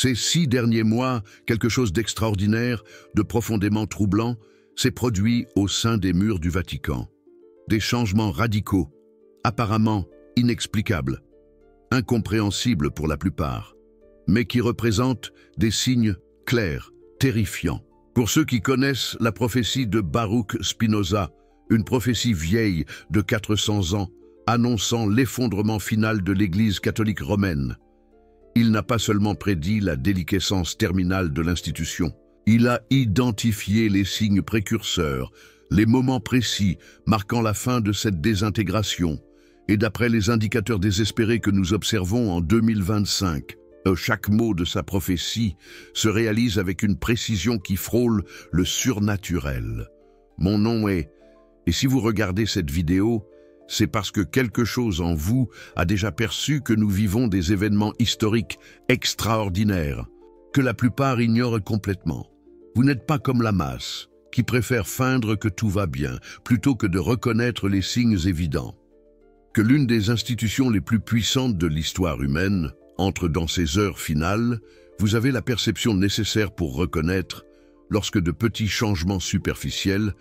Ces 6 derniers mois, quelque chose d'extraordinaire, de profondément troublant, s'est produit au sein des murs du Vatican. Des changements radicaux, apparemment inexplicables, incompréhensibles pour la plupart, mais qui représentent des signes clairs, terrifiants. Pour ceux qui connaissent la prophétie de Baruch Spinoza, une prophétie vieille de 400 ans, annonçant l'effondrement final de l'Église catholique romaine, il n'a pas seulement prédit la déliquescence terminale de l'institution, il a identifié les signes précurseurs, les moments précis marquant la fin de cette désintégration, et d'après les indicateurs désespérés que nous observons en 2025, chaque mot de sa prophétie se réalise avec une précision qui frôle le surnaturel. Mon nom est... Et si vous regardez cette vidéo, c'est parce que quelque chose en vous a déjà perçu que nous vivons des événements historiques extraordinaires, que la plupart ignorent complètement. Vous n'êtes pas comme la masse, qui préfère feindre que tout va bien, plutôt que de reconnaître les signes évidents. Que l'une des institutions les plus puissantes de l'histoire humaine entre dans ses heures finales, vous avez la perception nécessaire pour reconnaître, lorsque de petits changements superficiels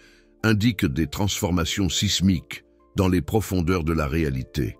indiquent des transformations sismiques dans les profondeurs de la réalité.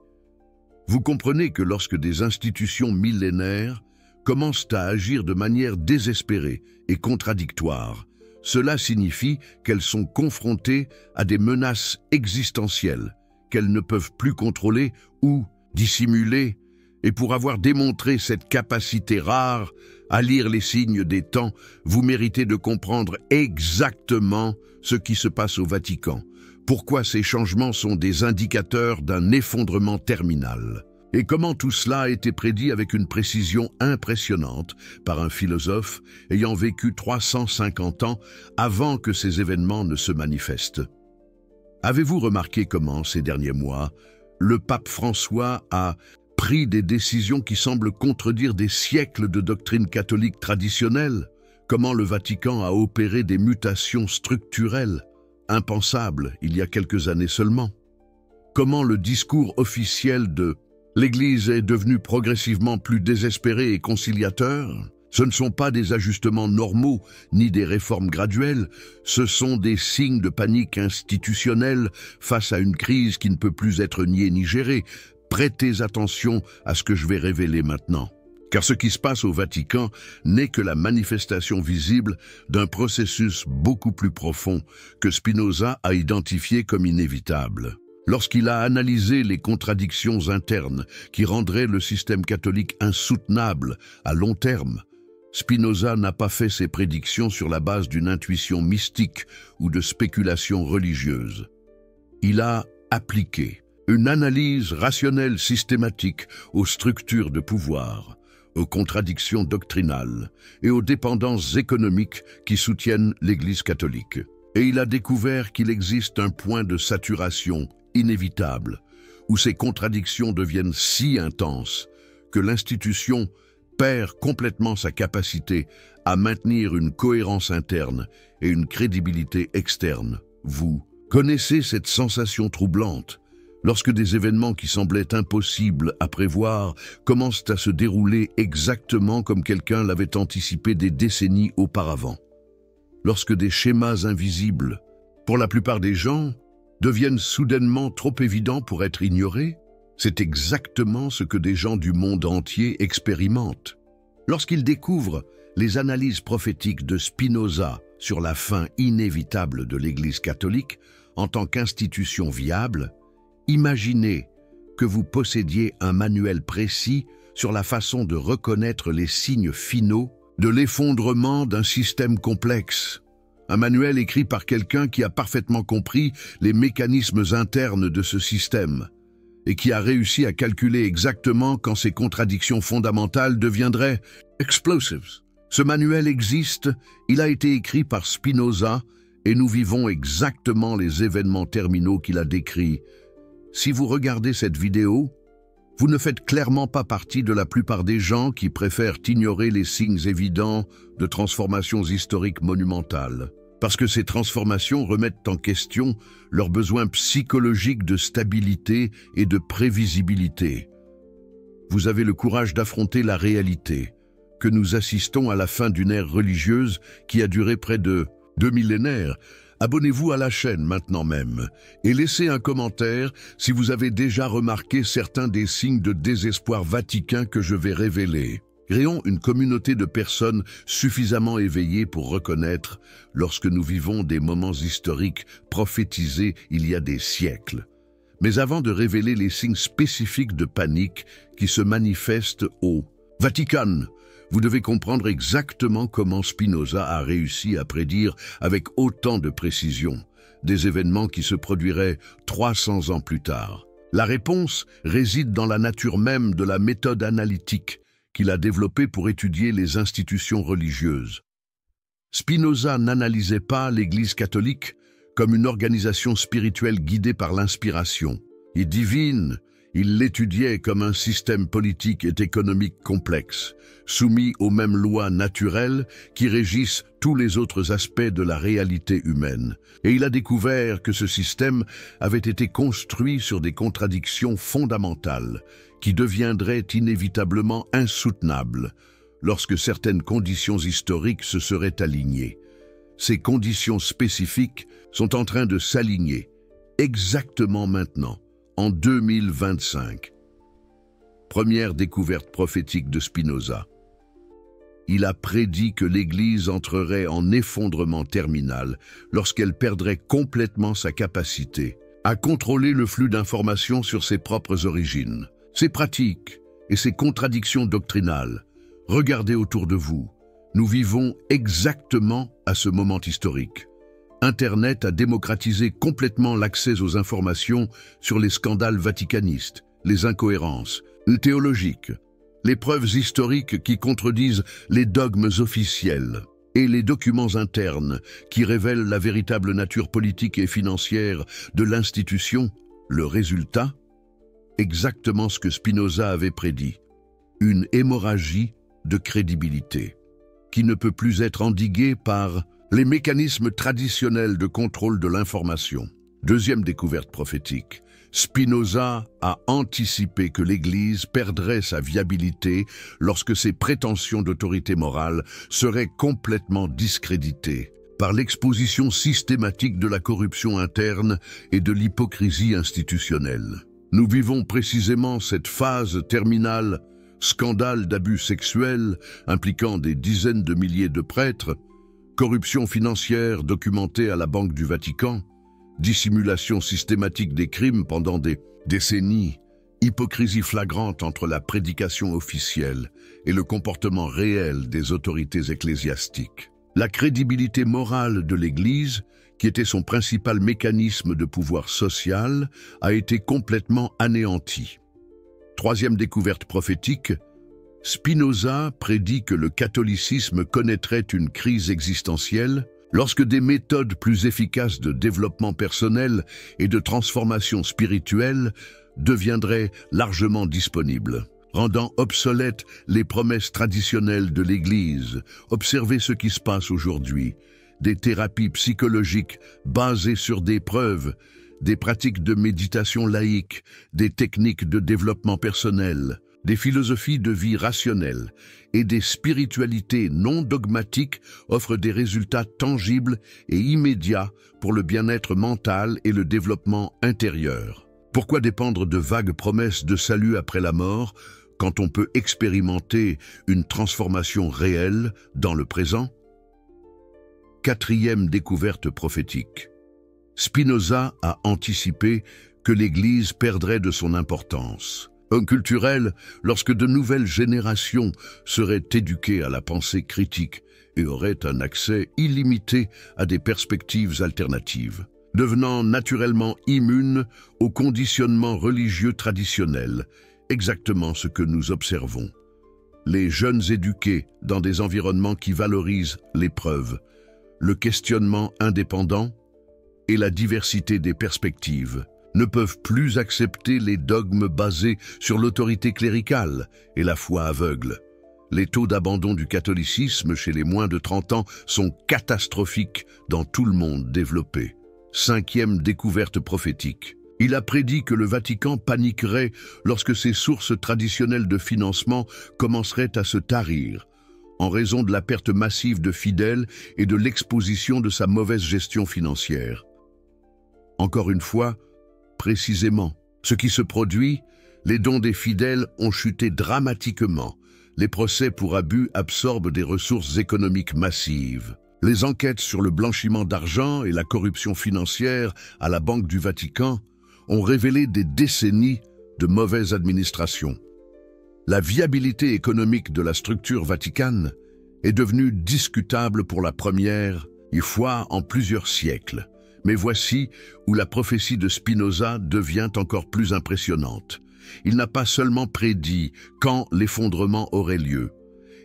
Vous comprenez que lorsque des institutions millénaires commencent à agir de manière désespérée et contradictoire, cela signifie qu'elles sont confrontées à des menaces existentielles qu'elles ne peuvent plus contrôler ou dissimuler. Et pour avoir démontré cette capacité rare à lire les signes des temps, vous méritez de comprendre exactement ce qui se passe au Vatican. Pourquoi ces changements sont des indicateurs d'un effondrement terminal. Et comment tout cela a été prédit avec une précision impressionnante par un philosophe ayant vécu 350 ans avant que ces événements ne se manifestent. Avez-vous remarqué comment, ces derniers mois, le pape François a pris des décisions qui semblent contredire des siècles de doctrine catholique traditionnelle? Comment le Vatican a opéré des mutations structurelles, impensables il y a quelques années seulement? Comment le discours officiel de l'Église est devenu progressivement plus désespéré et conciliateur? Ce ne sont pas des ajustements normaux, ni des réformes graduelles, ce sont des signes de panique institutionnelle face à une crise qui ne peut plus être niée ni gérée. Prêtez attention à ce que je vais révéler maintenant. Car ce qui se passe au Vatican n'est que la manifestation visible d'un processus beaucoup plus profond que Spinoza a identifié comme inévitable. Lorsqu'il a analysé les contradictions internes qui rendraient le système catholique insoutenable à long terme, Spinoza n'a pas fait ses prédictions sur la base d'une intuition mystique ou de spéculation religieuse. Il a appliqué une analyse rationnelle systématique aux structures de pouvoir, aux contradictions doctrinales et aux dépendances économiques qui soutiennent l'Église catholique. Et il a découvert qu'il existe un point de saturation inévitable, où ces contradictions deviennent si intenses que l'institution perd complètement sa capacité à maintenir une cohérence interne et une crédibilité externe. Vous connaissez cette sensation troublante lorsque des événements qui semblaient impossibles à prévoir commencent à se dérouler exactement comme quelqu'un l'avait anticipé des décennies auparavant. Lorsque des schémas invisibles, pour la plupart des gens, deviennent soudainement trop évidents pour être ignorés, c'est exactement ce que des gens du monde entier expérimentent. Lorsqu'ils découvrent les analyses prophétiques de Spinoza sur la fin inévitable de l'Église catholique en tant qu'institution viable, imaginez que vous possédiez un manuel précis sur la façon de reconnaître les signes finaux de l'effondrement d'un système complexe. Un manuel écrit par quelqu'un qui a parfaitement compris les mécanismes internes de ce système et qui a réussi à calculer exactement quand ces contradictions fondamentales deviendraient explosives. Ce manuel existe, il a été écrit par Spinoza et nous vivons exactement les événements terminaux qu'il a décrits. Si vous regardez cette vidéo, vous ne faites clairement pas partie de la plupart des gens qui préfèrent ignorer les signes évidents de transformations historiques monumentales, parce que ces transformations remettent en question leurs besoins psychologiques de stabilité et de prévisibilité. Vous avez le courage d'affronter la réalité, que nous assistons à la fin d'une ère religieuse qui a duré près de 2 millénaires. Abonnez-vous à la chaîne maintenant même et laissez un commentaire si vous avez déjà remarqué certains des signes de désespoir vaticain que je vais révéler. Créons une communauté de personnes suffisamment éveillées pour reconnaître lorsque nous vivons des moments historiques prophétisés il y a des siècles. Mais avant de révéler les signes spécifiques de panique qui se manifestent au Vatican, vous devez comprendre exactement comment Spinoza a réussi à prédire avec autant de précision des événements qui se produiraient 300 ans plus tard. La réponse réside dans la nature même de la méthode analytique qu'il a développée pour étudier les institutions religieuses. Spinoza n'analysait pas l'Église catholique comme une organisation spirituelle guidée par l'inspiration et divine. Il l'étudiait comme un système politique et économique complexe, soumis aux mêmes lois naturelles qui régissent tous les autres aspects de la réalité humaine. Et il a découvert que ce système avait été construit sur des contradictions fondamentales qui deviendraient inévitablement insoutenables lorsque certaines conditions historiques se seraient alignées. Ces conditions spécifiques sont en train de s'aligner exactement maintenant. En 2025, première découverte prophétique de Spinoza. Il a prédit que l'Église entrerait en effondrement terminal lorsqu'elle perdrait complètement sa capacité à contrôler le flux d'informations sur ses propres origines, ses pratiques et ses contradictions doctrinales. Regardez autour de vous. Nous vivons exactement à ce moment historique. Internet a démocratisé complètement l'accès aux informations sur les scandales vaticanistes, les incohérences théologiques, les preuves historiques qui contredisent les dogmes officiels et les documents internes qui révèlent la véritable nature politique et financière de l'institution. Le résultat, exactement ce que Spinoza avait prédit, une hémorragie de crédibilité qui ne peut plus être endiguée par les mécanismes traditionnels de contrôle de l'information. Deuxième découverte prophétique. Spinoza a anticipé que l'Église perdrait sa viabilité lorsque ses prétentions d'autorité morale seraient complètement discréditées par l'exposition systématique de la corruption interne et de l'hypocrisie institutionnelle. Nous vivons précisément cette phase terminale, scandale d'abus sexuels impliquant des dizaines de milliers de prêtres, corruption financière documentée à la Banque du Vatican, dissimulation systématique des crimes pendant des décennies, hypocrisie flagrante entre la prédication officielle et le comportement réel des autorités ecclésiastiques. La crédibilité morale de l'Église, qui était son principal mécanisme de pouvoir social, a été complètement anéantie. Troisième découverte prophétique, Spinoza prédit que le catholicisme connaîtrait une crise existentielle lorsque des méthodes plus efficaces de développement personnel et de transformation spirituelle deviendraient largement disponibles, rendant obsolètes les promesses traditionnelles de l'Église. Observez ce qui se passe aujourd'hui. Des thérapies psychologiques basées sur des preuves, des pratiques de méditation laïque, des techniques de développement personnel, des philosophies de vie rationnelles et des spiritualités non dogmatiques offrent des résultats tangibles et immédiats pour le bien-être mental et le développement intérieur. Pourquoi dépendre de vagues promesses de salut après la mort quand on peut expérimenter une transformation réelle dans le présent? Quatrième découverte prophétique. Spinoza a anticipé que l'Église perdrait de son importance. Culturelle, lorsque de nouvelles générations seraient éduquées à la pensée critique et auraient un accès illimité à des perspectives alternatives, devenant naturellement immunes au conditionnement religieux traditionnel, exactement ce que nous observons. Les jeunes éduqués dans des environnements qui valorisent l'épreuve, le questionnement indépendant et la diversité des perspectives, ne peuvent plus accepter les dogmes basés sur l'autorité cléricale et la foi aveugle. Les taux d'abandon du catholicisme chez les moins de 30 ans sont catastrophiques dans tout le monde développé. Cinquième découverte prophétique. Il a prédit que le Vatican paniquerait lorsque ses sources traditionnelles de financement commenceraient à se tarir, en raison de la perte massive de fidèles et de l'exposition de sa mauvaise gestion financière. Encore une fois, précisément, ce qui se produit, les dons des fidèles ont chuté dramatiquement. Les procès pour abus absorbent des ressources économiques massives. Les enquêtes sur le blanchiment d'argent et la corruption financière à la Banque du Vatican ont révélé des décennies de mauvaise administration. La viabilité économique de la structure vaticane est devenue discutable pour la première fois en plusieurs siècles. Mais voici où la prophétie de Spinoza devient encore plus impressionnante. Il n'a pas seulement prédit quand l'effondrement aurait lieu.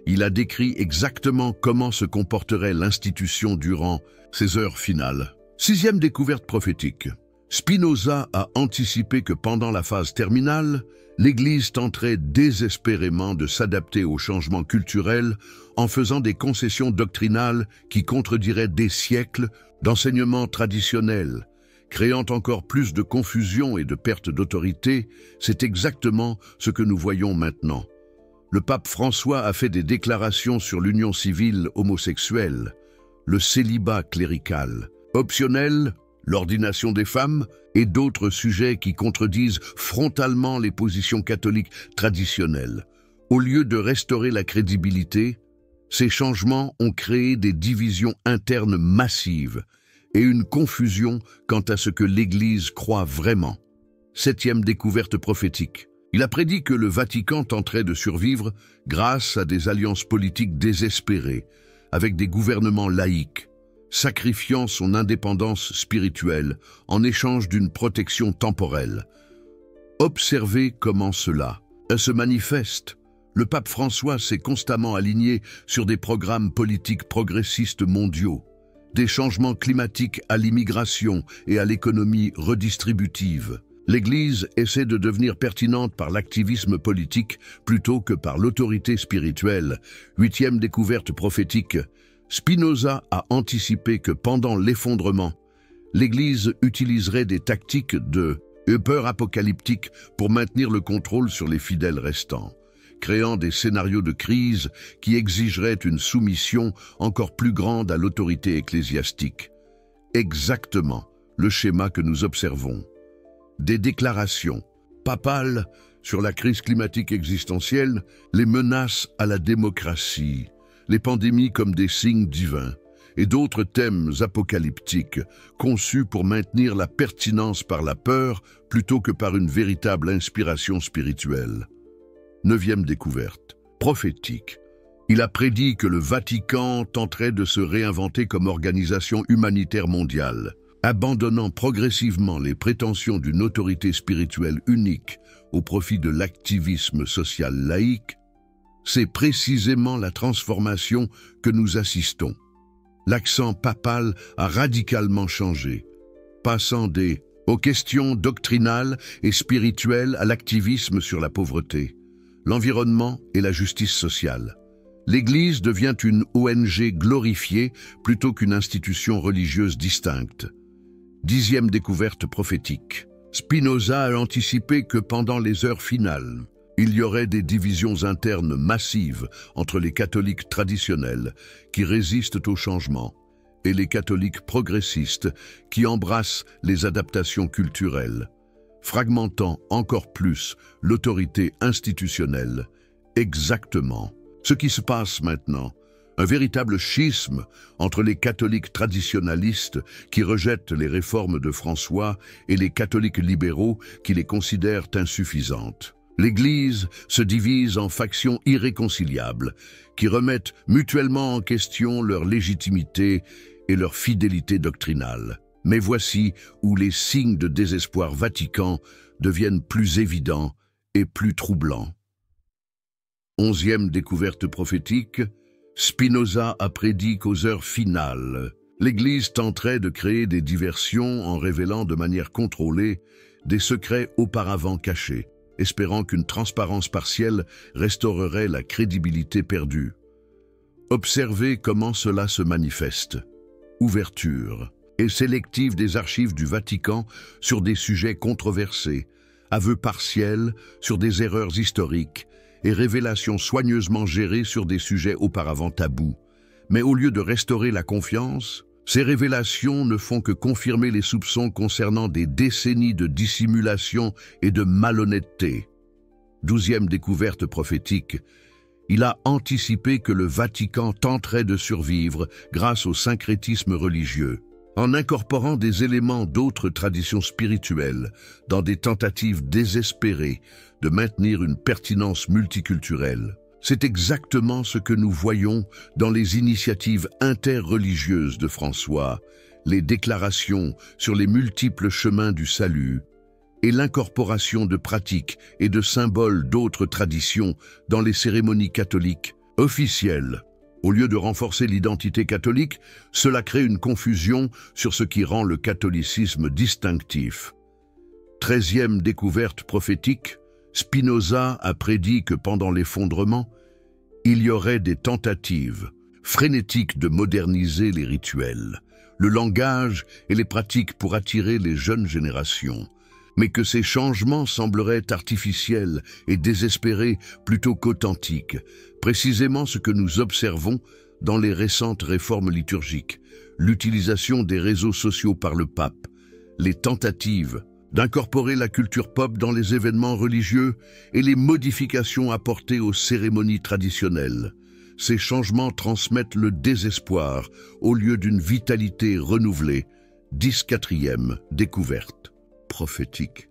Il a décrit exactement comment se comporterait l'institution durant ses heures finales. Sixième découverte prophétique. Spinoza a anticipé que pendant la phase terminale, l'Église tenterait désespérément de s'adapter aux changements culturels en faisant des concessions doctrinales qui contrediraient des siècles d'enseignements traditionnels, créant encore plus de confusion et de perte d'autorité. C'est exactement ce que nous voyons maintenant. Le pape François a fait des déclarations sur l'union civile homosexuelle, le célibat clérical, optionnel, l'ordination des femmes et d'autres sujets qui contredisent frontalement les positions catholiques traditionnelles. Au lieu de restaurer la crédibilité, ces changements ont créé des divisions internes massives et une confusion quant à ce que l'Église croit vraiment. Septième découverte prophétique. Il a prédit que le Vatican tenterait de survivre grâce à des alliances politiques désespérées, avec des gouvernements laïques, sacrifiant son indépendance spirituelle en échange d'une protection temporelle. Observez comment cela se manifeste. Le pape François s'est constamment aligné sur des programmes politiques progressistes mondiaux, des changements climatiques à l'immigration et à l'économie redistributive. L'Église essaie de devenir pertinente par l'activisme politique plutôt que par l'autorité spirituelle. Huitième découverte prophétique. Spinoza a anticipé que pendant l'effondrement, l'Église utiliserait des tactiques de peur apocalyptique pour maintenir le contrôle sur les fidèles restants, créant des scénarios de crise qui exigeraient une soumission encore plus grande à l'autorité ecclésiastique. Exactement le schéma que nous observons. Des déclarations papales sur la crise climatique existentielle, les menaces à la démocratie, les pandémies comme des signes divins, et d'autres thèmes apocalyptiques conçus pour maintenir la pertinence par la peur plutôt que par une véritable inspiration spirituelle. Neuvième découverte, prophétique. Il a prédit que le Vatican tenterait de se réinventer comme organisation humanitaire mondiale, abandonnant progressivement les prétentions d'une autorité spirituelle unique au profit de l'activisme social laïque. C'est précisément la transformation que nous assistons. L'accent papal a radicalement changé, passant aux questions doctrinales et spirituelles à l'activisme sur la pauvreté, l'environnement et la justice sociale. L'Église devient une ONG glorifiée plutôt qu'une institution religieuse distincte. Dixième découverte prophétique. Spinoza a anticipé que pendant les heures finales, il y aurait des divisions internes massives entre les catholiques traditionnels qui résistent au changement et les catholiques progressistes qui embrassent les adaptations culturelles, fragmentant encore plus l'autorité institutionnelle. Exactement ce qui se passe maintenant. Un véritable schisme entre les catholiques traditionnalistes qui rejettent les réformes de François et les catholiques libéraux qui les considèrent insuffisantes. L'Église se divise en factions irréconciliables qui remettent mutuellement en question leur légitimité et leur fidélité doctrinale. Mais voici où les signes de désespoir vatican deviennent plus évidents et plus troublants. Onzième découverte prophétique. Spinoza a prédit qu'aux heures finales, l'Église tenterait de créer des diversions en révélant de manière contrôlée des secrets auparavant cachés, espérant qu'une transparence partielle restaurerait la crédibilité perdue. Observez comment cela se manifeste. Ouverture et sélective des archives du Vatican sur des sujets controversés, aveux partiels sur des erreurs historiques et révélations soigneusement gérées sur des sujets auparavant tabous. Mais au lieu de restaurer la confiance, ces révélations ne font que confirmer les soupçons concernant des décennies de dissimulation et de malhonnêteté. 12e découverte prophétique. Il a anticipé que le Vatican tenterait de survivre grâce au syncrétisme religieux, en incorporant des éléments d'autres traditions spirituelles dans des tentatives désespérées de maintenir une pertinence multiculturelle. C'est exactement ce que nous voyons dans les initiatives interreligieuses de François, les déclarations sur les multiples chemins du salut et l'incorporation de pratiques et de symboles d'autres traditions dans les cérémonies catholiques officielles. Au lieu de renforcer l'identité catholique, cela crée une confusion sur ce qui rend le catholicisme distinctif. 13e découverte prophétique. Spinoza a prédit que pendant l'effondrement, il y aurait des tentatives frénétiques de moderniser les rituels, le langage et les pratiques pour attirer les jeunes générations, mais que ces changements sembleraient artificiels et désespérés plutôt qu'authentiques, précisément ce que nous observons dans les récentes réformes liturgiques, l'utilisation des réseaux sociaux par le pape, les tentatives d'incorporer la culture pop dans les événements religieux et les modifications apportées aux cérémonies traditionnelles. Ces changements transmettent le désespoir au lieu d'une vitalité renouvelée. 14e découverte prophétique.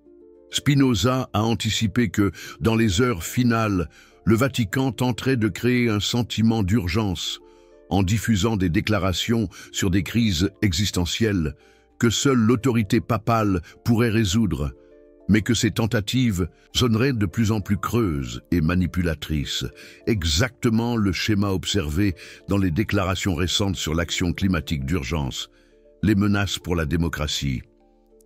Spinoza a anticipé que, dans les heures finales, le Vatican tenterait de créer un sentiment d'urgence en diffusant des déclarations sur des crises existentielles que seule l'autorité papale pourrait résoudre, mais que ces tentatives sonneraient de plus en plus creuses et manipulatrices, exactement le schéma observé dans les déclarations récentes sur l'action climatique d'urgence, les menaces pour la démocratie,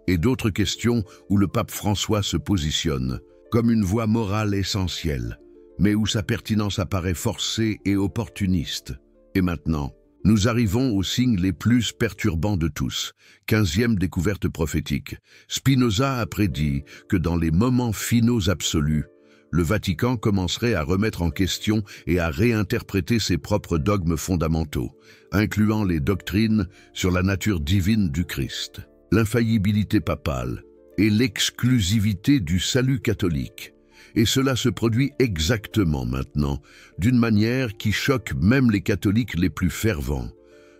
et d'autres questions où le pape François se positionne comme une voie morale essentielle, mais où sa pertinence apparaît forcée et opportuniste. Et maintenant, nous arrivons aux signes les plus perturbants de tous. 15e découverte prophétique. Spinoza a prédit que dans les moments finaux absolus, le Vatican commencerait à remettre en question et à réinterpréter ses propres dogmes fondamentaux, incluant les doctrines sur la nature divine du Christ, l'infaillibilité papale et l'exclusivité du salut catholique. Et cela se produit exactement maintenant, d'une manière qui choque même les catholiques les plus fervents.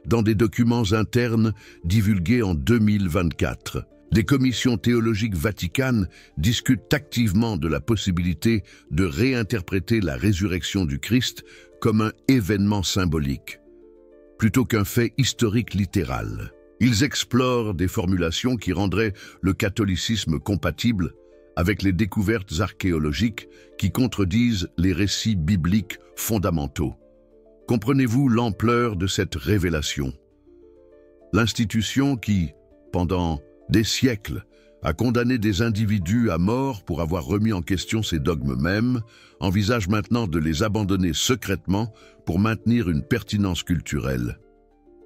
Dans des documents internes divulgués en 2024, des commissions théologiques vaticanes discutent activement de la possibilité de réinterpréter la résurrection du Christ comme un événement symbolique, plutôt qu'un fait historique littéral. Ils explorent des formulations qui rendraient le catholicisme compatible avec les découvertes archéologiques qui contredisent les récits bibliques fondamentaux. Comprenez-vous l'ampleur de cette révélation? L'institution qui, pendant des siècles, a condamné des individus à mort pour avoir remis en question ces dogmes mêmes, envisage maintenant de les abandonner secrètement pour maintenir une pertinence culturelle.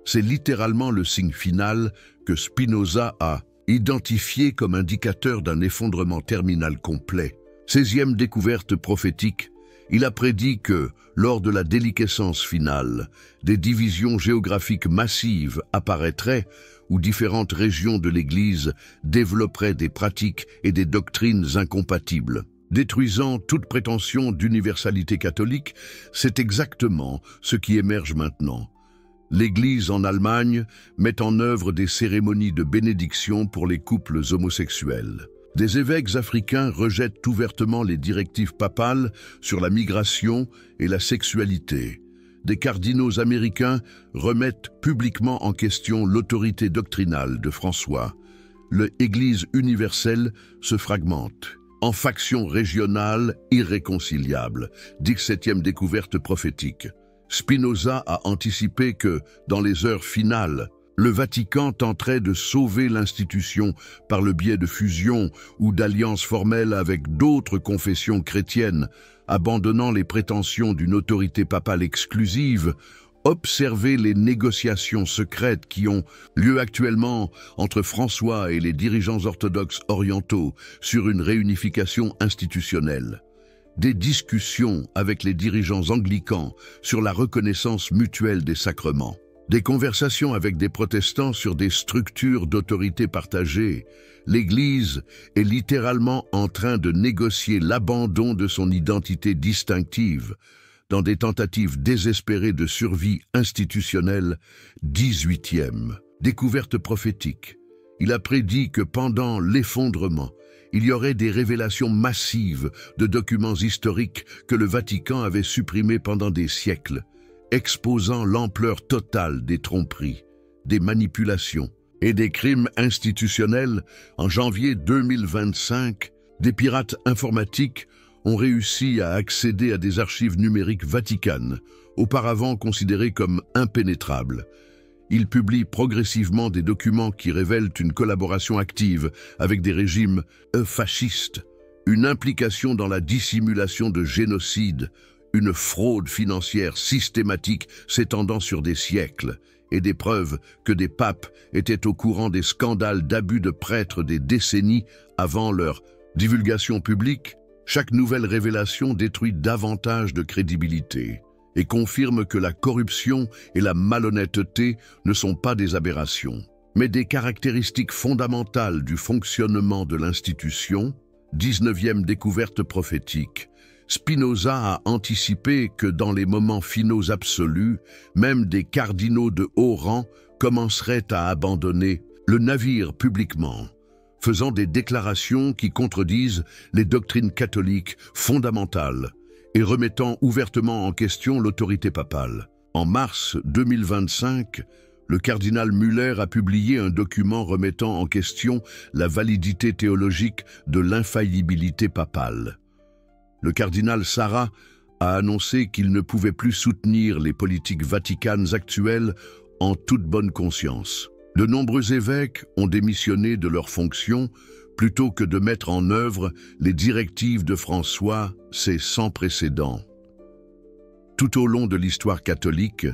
C'est littéralement le signe final que Spinoza a identifié comme indicateur d'un effondrement terminal complet. 16e découverte prophétique, il a prédit que, lors de la déliquescence finale, des divisions géographiques massives apparaîtraient où différentes régions de l'Église développeraient des pratiques et des doctrines incompatibles. Détruisant toute prétention d'universalité catholique, c'est exactement ce qui émerge maintenant. L'Église en Allemagne met en œuvre des cérémonies de bénédiction pour les couples homosexuels. Des évêques africains rejettent ouvertement les directives papales sur la migration et la sexualité. Des cardinaux américains remettent publiquement en question l'autorité doctrinale de François. L'Église universelle se fragmente en factions régionales irréconciliables. 17e découverte prophétique. Spinoza a anticipé que, dans les heures finales, le Vatican tenterait de sauver l'institution par le biais de fusions ou d'alliances formelles avec d'autres confessions chrétiennes, abandonnant les prétentions d'une autorité papale exclusive. Observez les négociations secrètes qui ont lieu actuellement entre François et les dirigeants orthodoxes orientaux sur une réunification institutionnelle. des discussions avec les dirigeants anglicans sur la reconnaissance mutuelle des sacrements, des conversations avec des protestants sur des structures d'autorité partagée. L'Église est littéralement en train de négocier l'abandon de son identité distinctive dans des tentatives désespérées de survie institutionnelle. 18e. Découverte prophétique. Il a prédit que pendant l'effondrement, il y aurait des révélations massives de documents historiques que le Vatican avait supprimés pendant des siècles, exposant l'ampleur totale des tromperies, des manipulations et des crimes institutionnels. En janvier 2025, des pirates informatiques ont réussi à accéder à des archives numériques vaticanes, auparavant considérées comme impénétrables. Ils publient progressivement des documents qui révèlent une collaboration active avec des régimes fascistes, une implication dans la dissimulation de génocides, une fraude financière systématique s'étendant sur des siècles, et des preuves que des papes étaient au courant des scandales d'abus de prêtres des décennies avant leur divulgation publique. Chaque nouvelle révélation détruit davantage de crédibilité et confirme que la corruption et la malhonnêteté ne sont pas des aberrations, mais des caractéristiques fondamentales du fonctionnement de l'institution. 19e découverte prophétique. Spinoza a anticipé que dans les moments finaux absolus, même des cardinaux de haut rang commenceraient à abandonner le navire publiquement, faisant des déclarations qui contredisent les doctrines catholiques fondamentales et remettant ouvertement en question l'autorité papale. En mars 2025, le cardinal Müller a publié un document remettant en question la validité théologique de l'infaillibilité papale. Le cardinal Sarah a annoncé qu'il ne pouvait plus soutenir les politiques vaticanes actuelles en toute bonne conscience. De nombreux évêques ont démissionné de leurs fonctions plutôt que de mettre en œuvre les directives de François. C'est sans précédent. Tout au long de l'histoire catholique,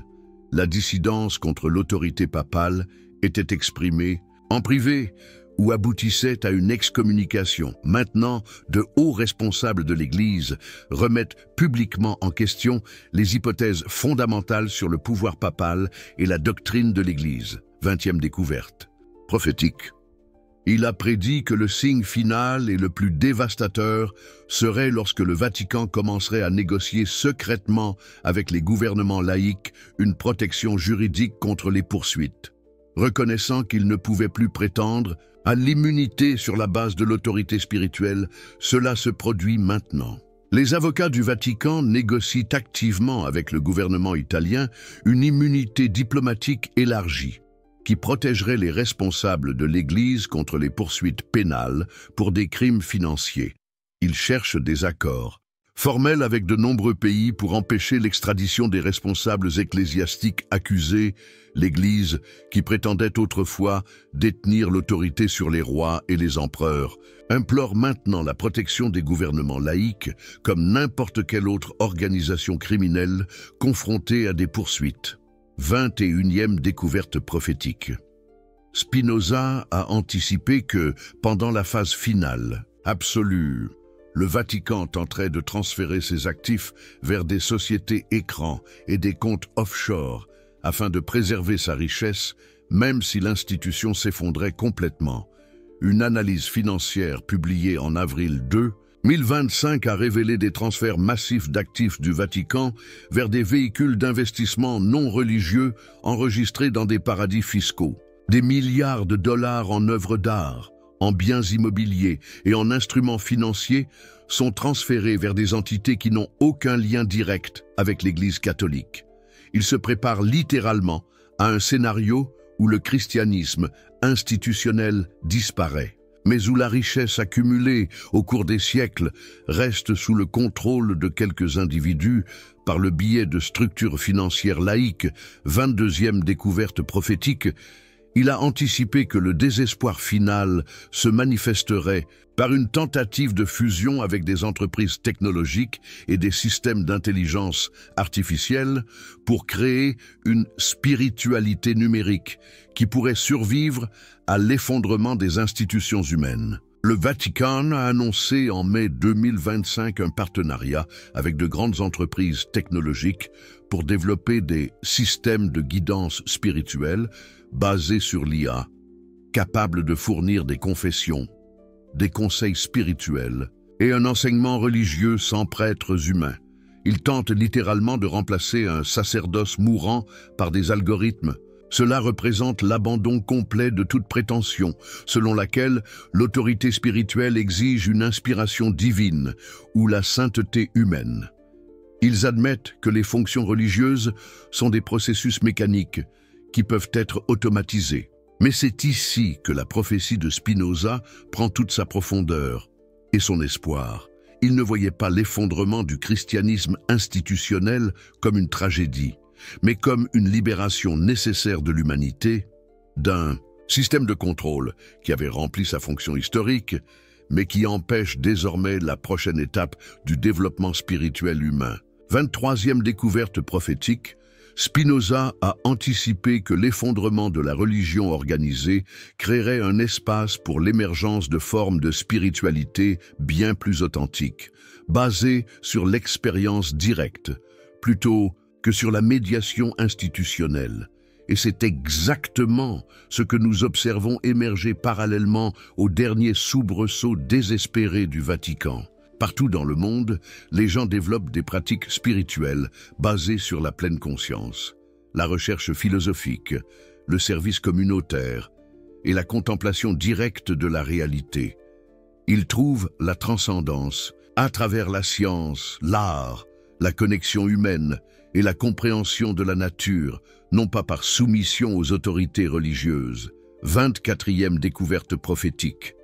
la dissidence contre l'autorité papale était exprimée en privé ou aboutissait à une excommunication. Maintenant, de hauts responsables de l'Église remettent publiquement en question les hypothèses fondamentales sur le pouvoir papal et la doctrine de l'Église. 20e découverte prophétique. Il a prédit que le signe final et le plus dévastateur serait lorsque le Vatican commencerait à négocier secrètement avec les gouvernements laïcs une protection juridique contre les poursuites. Reconnaissant qu'il ne pouvait plus prétendre à l'immunité sur la base de l'autorité spirituelle, cela se produit maintenant. Les avocats du Vatican négocient activement avec le gouvernement italien une immunité diplomatique élargie qui protégerait les responsables de l'Église contre les poursuites pénales pour des crimes financiers. Ils cherchent des accords formels avec de nombreux pays pour empêcher l'extradition des responsables ecclésiastiques accusés. L'Église, qui prétendait autrefois détenir l'autorité sur les rois et les empereurs, implore maintenant la protection des gouvernements laïcs comme n'importe quelle autre organisation criminelle confrontée à des poursuites. 21e découverte prophétique. Spinoza a anticipé que, pendant la phase finale, absolue, le Vatican tenterait de transférer ses actifs vers des sociétés écrans et des comptes offshore afin de préserver sa richesse, même si l'institution s'effondrait complètement. Une analyse financière publiée en avril 2025 a révélé des transferts massifs d'actifs du Vatican vers des véhicules d'investissement non religieux enregistrés dans des paradis fiscaux. Des milliards de dollars en œuvres d'art, en biens immobiliers et en instruments financiers sont transférés vers des entités qui n'ont aucun lien direct avec l'Église catholique. Il se prépare littéralement à un scénario où le christianisme institutionnel disparaît, mais où la richesse accumulée au cours des siècles reste sous le contrôle de quelques individus par le biais de structures financières laïques. 22e découverte prophétique. Il a anticipé que le désespoir final se manifesterait par une tentative de fusion avec des entreprises technologiques et des systèmes d'intelligence artificielle pour créer une spiritualité numérique qui pourrait survivre à l'effondrement des institutions humaines. Le Vatican a annoncé en mai 2025 un partenariat avec de grandes entreprises technologiques pour développer des systèmes de guidance spirituelle basés sur l'IA, capables de fournir des confessions, des conseils spirituels et un enseignement religieux sans prêtres humains. Ils tentent littéralement de remplacer un sacerdoce mourant par des algorithmes. Cela représente l'abandon complet de toute prétention, selon laquelle l'autorité spirituelle exige une inspiration divine ou la sainteté humaine. Ils admettent que les fonctions religieuses sont des processus mécaniques qui peuvent être automatisés. Mais c'est ici que la prophétie de Spinoza prend toute sa profondeur et son espoir. Il ne voyait pas l'effondrement du christianisme institutionnel comme une tragédie, mais comme une libération nécessaire de l'humanité d'un système de contrôle qui avait rempli sa fonction historique, mais qui empêche désormais la prochaine étape du développement spirituel humain. 23e découverte prophétique, Spinoza a anticipé que l'effondrement de la religion organisée créerait un espace pour l'émergence de formes de spiritualité bien plus authentiques, basées sur l'expérience directe, plutôt que sur la médiation institutionnelle. Et c'est exactement ce que nous observons émerger parallèlement au dernier soubresaut désespéré du Vatican. Partout dans le monde, les gens développent des pratiques spirituelles basées sur la pleine conscience, la recherche philosophique, le service communautaire et la contemplation directe de la réalité. Ils trouvent la transcendance à travers la science, l'art, la connexion humaine et la compréhension de la nature, non pas par soumission aux autorités religieuses. 24e découverte prophétique.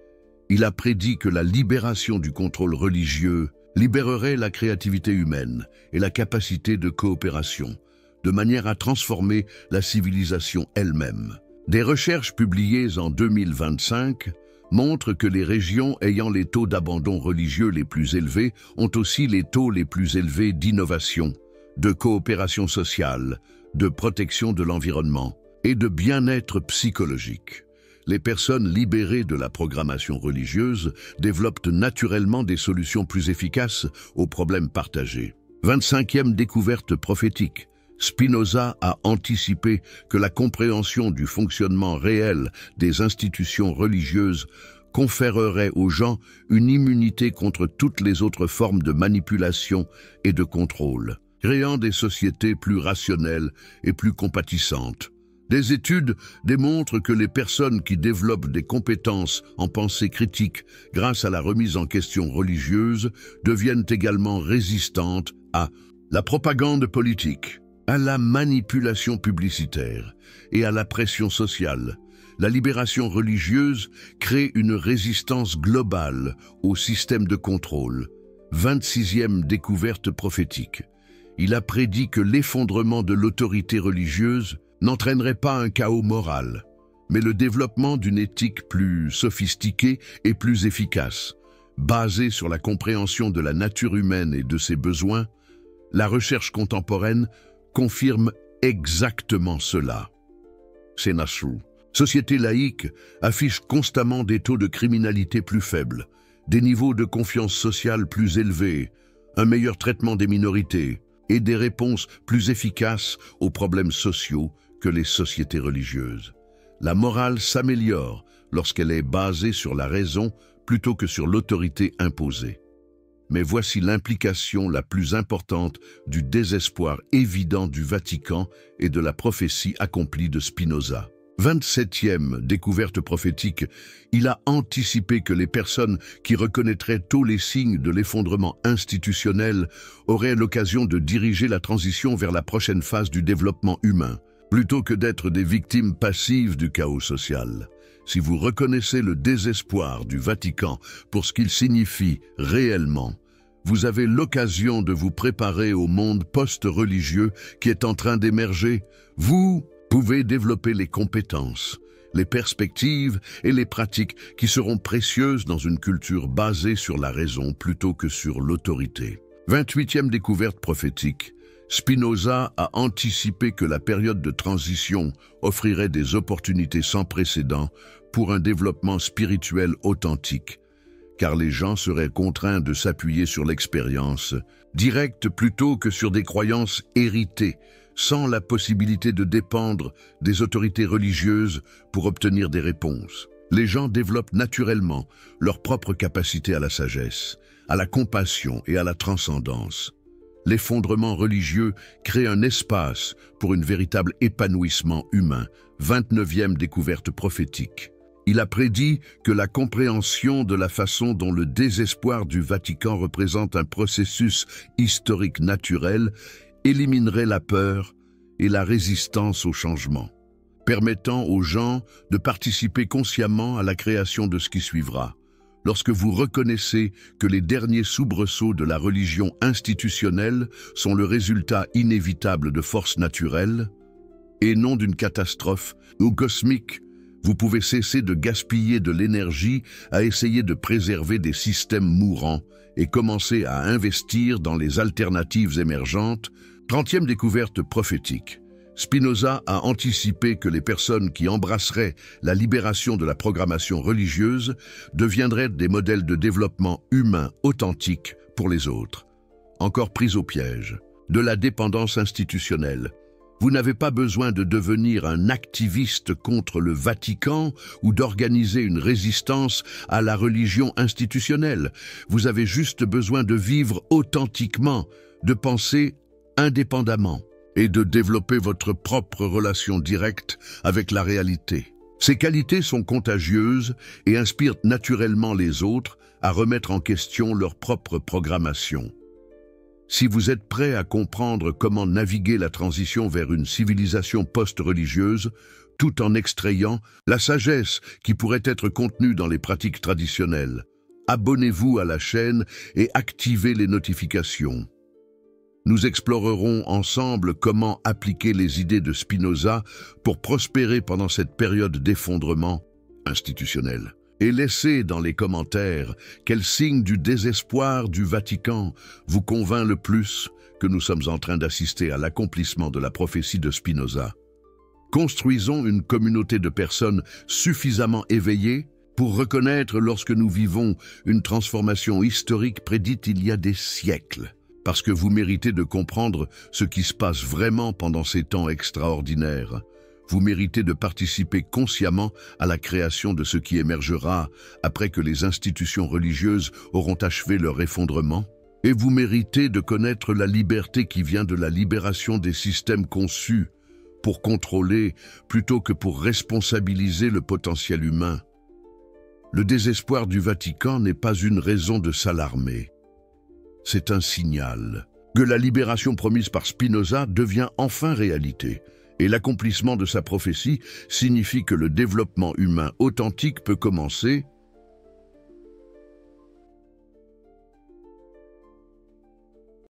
Il a prédit que la libération du contrôle religieux libérerait la créativité humaine et la capacité de coopération, de manière à transformer la civilisation elle-même. Des recherches publiées en 2025 montrent que les régions ayant les taux d'abandon religieux les plus élevés ont aussi les taux les plus élevés d'innovation, de coopération sociale, de protection de l'environnement et de bien-être psychologique. Les personnes libérées de la programmation religieuse développent naturellement des solutions plus efficaces aux problèmes partagés. 25e découverte prophétique. Spinoza a anticipé que la compréhension du fonctionnement réel des institutions religieuses conférerait aux gens une immunité contre toutes les autres formes de manipulation et de contrôle, créant des sociétés plus rationnelles et plus compatissantes. Des études démontrent que les personnes qui développent des compétences en pensée critique grâce à la remise en question religieuse deviennent également résistantes à la propagande politique, à la manipulation publicitaire et à la pression sociale. La libération religieuse crée une résistance globale au système de contrôle. 26e découverte prophétique. Il a prédit que l'effondrement de l'autorité religieuse n'entraînerait pas un chaos moral, mais le développement d'une éthique plus sophistiquée et plus efficace. Basée sur la compréhension de la nature humaine et de ses besoins, la recherche contemporaine confirme exactement cela. Senasru, société laïque, affiche constamment des taux de criminalité plus faibles, des niveaux de confiance sociale plus élevés, un meilleur traitement des minorités et des réponses plus efficaces aux problèmes sociaux que les sociétés religieuses. La morale s'améliore lorsqu'elle est basée sur la raison plutôt que sur l'autorité imposée. Mais voici l'implication la plus importante du désespoir évident du Vatican et de la prophétie accomplie de Spinoza. 27e découverte prophétique, il a anticipé que les personnes qui reconnaîtraient tôt les signes de l'effondrement institutionnel auraient l'occasion de diriger la transition vers la prochaine phase du développement humain, plutôt que d'être des victimes passives du chaos social. Si vous reconnaissez le désespoir du Vatican pour ce qu'il signifie réellement, vous avez l'occasion de vous préparer au monde post-religieux qui est en train d'émerger. Vous pouvez développer les compétences, les perspectives et les pratiques qui seront précieuses dans une culture basée sur la raison plutôt que sur l'autorité. 28e découverte prophétique. Spinoza a anticipé que la période de transition offrirait des opportunités sans précédent pour un développement spirituel authentique, car les gens seraient contraints de s'appuyer sur l'expérience directe plutôt que sur des croyances héritées, sans la possibilité de dépendre des autorités religieuses pour obtenir des réponses. Les gens développent naturellement leur propre capacité à la sagesse, à la compassion et à la transcendance. L'effondrement religieux crée un espace pour un véritable épanouissement humain, 29e découverte prophétique. Il a prédit que la compréhension de la façon dont le désespoir du Vatican représente un processus historique naturel éliminerait la peur et la résistance au changement, permettant aux gens de participer consciemment à la création de ce qui suivra. Lorsque vous reconnaissez que les derniers soubresauts de la religion institutionnelle sont le résultat inévitable de forces naturelles, et non d'une catastrophe ou cosmique, vous pouvez cesser de gaspiller de l'énergie à essayer de préserver des systèmes mourants et commencer à investir dans les alternatives émergentes. 30e découverte prophétique. Spinoza a anticipé que les personnes qui embrasseraient la libération de la programmation religieuse deviendraient des modèles de développement humain authentique pour les autres. Encore pris au piège de la dépendance institutionnelle. Vous n'avez pas besoin de devenir un activiste contre le Vatican ou d'organiser une résistance à la religion institutionnelle. Vous avez juste besoin de vivre authentiquement, de penser indépendamment et de développer votre propre relation directe avec la réalité. Ces qualités sont contagieuses et inspirent naturellement les autres à remettre en question leur propre programmation. Si vous êtes prêt à comprendre comment naviguer la transition vers une civilisation post-religieuse, tout en extrayant la sagesse qui pourrait être contenue dans les pratiques traditionnelles, abonnez-vous à la chaîne et activez les notifications. Nous explorerons ensemble comment appliquer les idées de Spinoza pour prospérer pendant cette période d'effondrement institutionnel. Et laissez dans les commentaires quel signe du désespoir du Vatican vous convainc le plus que nous sommes en train d'assister à l'accomplissement de la prophétie de Spinoza. Construisons une communauté de personnes suffisamment éveillées pour reconnaître lorsque nous vivons une transformation historique prédite il y a des siècles, parce que vous méritez de comprendre ce qui se passe vraiment pendant ces temps extraordinaires. Vous méritez de participer consciemment à la création de ce qui émergera après que les institutions religieuses auront achevé leur effondrement. Et vous méritez de connaître la liberté qui vient de la libération des systèmes conçus pour contrôler plutôt que pour responsabiliser le potentiel humain. Le désespoir du Vatican n'est pas une raison de s'alarmer. C'est un signal que la libération promise par Spinoza devient enfin réalité. Et l'accomplissement de sa prophétie signifie que le développement humain authentique peut commencer